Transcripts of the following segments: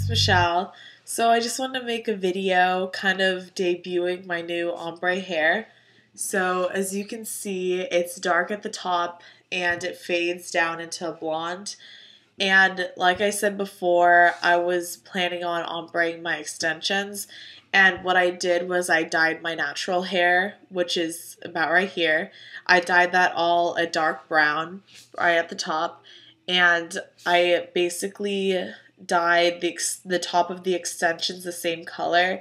name's Michelle. So I just wanted to make a video kind of debuting my new ombre hair. So as you can see, it's dark at the top and it fades down into a blonde. And like I said before, I was planning on ombreing my extensions. And what I did was I dyed my natural hair, which is about right here. I dyed that all a dark brown right at the top. And I basically dyed the top of the extensions the same color.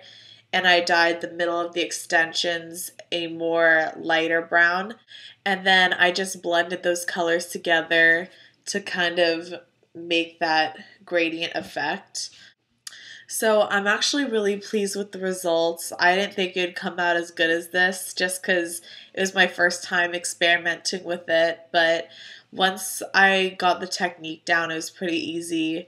And I dyed the middle of the extensions a more lighter brown. And then I just blended those colors together to kind of make that gradient effect. So I'm actually really pleased with the results. I didn't think it would come out as good as this just because it was my first time experimenting with it. But once I got the technique down, it was pretty easy.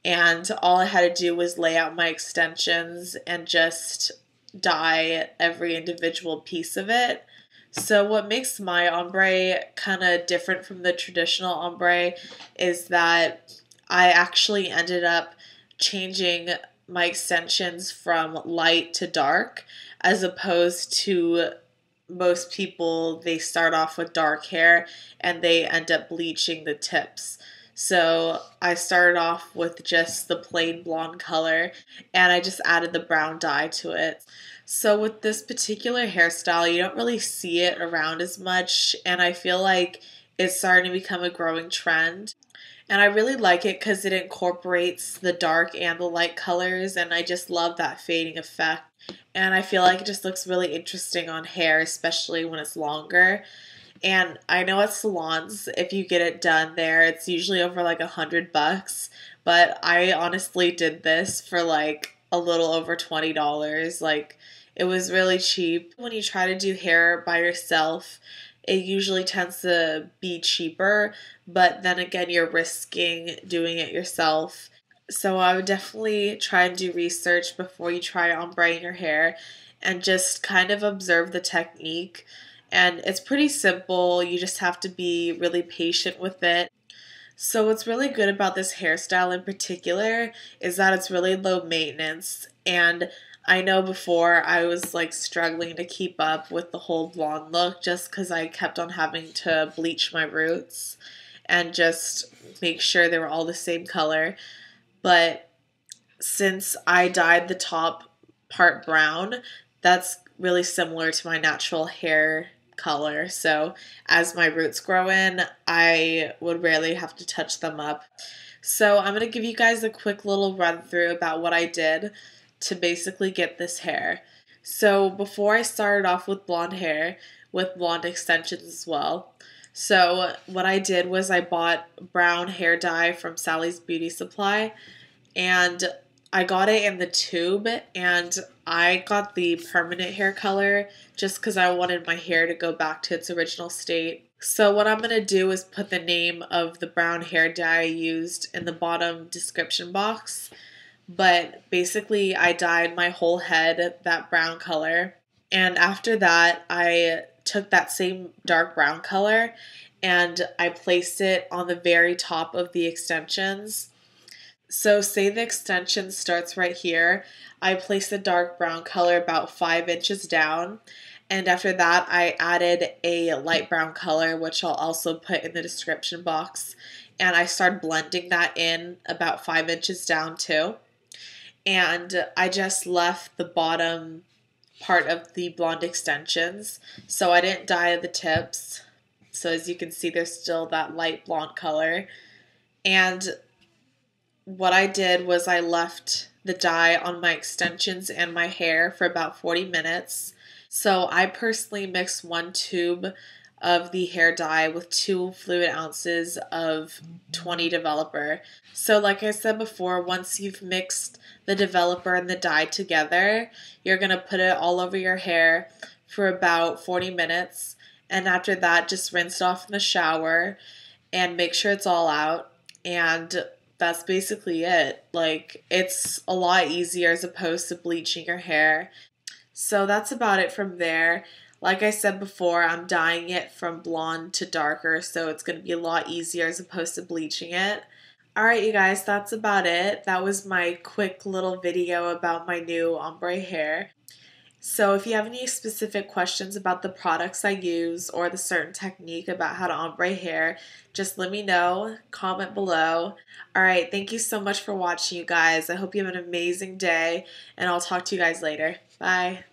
And all I had to do was lay out my extensions and just dye every individual piece of it. So what makes my ombre kind of different from the traditional ombre is that I actually ended up changing my extensions from light to dark, as opposed to most people, they start off with dark hair and they end up bleaching the tips. So I started off with just the plain blonde color and I just added the brown dye to it. So with this particular hairstyle, you don't really see it around as much, and I feel like it's starting to become a growing trend. And I really like it because it incorporates the dark and the light colors, and I just love that fading effect. And I feel like it just looks really interesting on hair, especially when it's longer. And I know at salons, if you get it done there, it's usually over like $100. But I honestly did this for like a little over $20. Like, it was really cheap. When you try to do hair by yourself, it usually tends to be cheaper, but then again, you're risking doing it yourself. So I would definitely try and do research before you try ombreing your hair and just kind of observe the technique. And it's pretty simple. You just have to be really patient with it. So what's really good about this hairstyle in particular is that it's really low maintenance. And I know before I was like struggling to keep up with the whole blonde look just because I kept on having to bleach my roots and just make sure they were all the same color. But since I dyed the top part brown, that's really similar to my natural hair color. So as my roots grow in, I would rarely have to touch them up. So I'm going to give you guys a quick little run through about what I did to basically get this hair. So before I started off with blonde hair, with blonde extensions as well. So what I did was I bought brown hair dye from Sally's Beauty Supply, and I got it in the tube, and I got the permanent hair color just because I wanted my hair to go back to its original state. So what I'm going to do is put the name of the brown hair dye I used in the bottom description box. But basically I dyed my whole head that brown color. And after that, I took that same dark brown color and I placed it on the very top of the extensions. So say the extension starts right here. I placed the dark brown color about 5 inches down. And after that, I added a light brown color, which I'll also put in the description box. And I started blending that in about 5 inches down too. And I just left the bottom part of the blonde extensions. So I didn't dye the tips. So as you can see, there's still that light blonde color. And what I did was I left the dye on my extensions and my hair for about 40 minutes. So I personally mixed 1 tube of the hair dye with 2 fluid ounces of 20 developer. So like I said before, once you've mixed the developer and the dye together, you're going to put it all over your hair for about 40 minutes. And after that, just rinse it off in the shower and make sure it's all out. And that's basically it. Like, it's a lot easier as opposed to bleaching your hair. So that's about it from there. Like I said before, I'm dyeing it from blonde to darker, so it's going to be a lot easier as opposed to bleaching it. Alright, you guys, that's about it. That was my quick little video about my new ombre hair. So if you have any specific questions about the products I use or the certain technique about how to ombre hair, just let me know, comment below. Alright, thank you so much for watching, you guys. I hope you have an amazing day, and I'll talk to you guys later. Bye.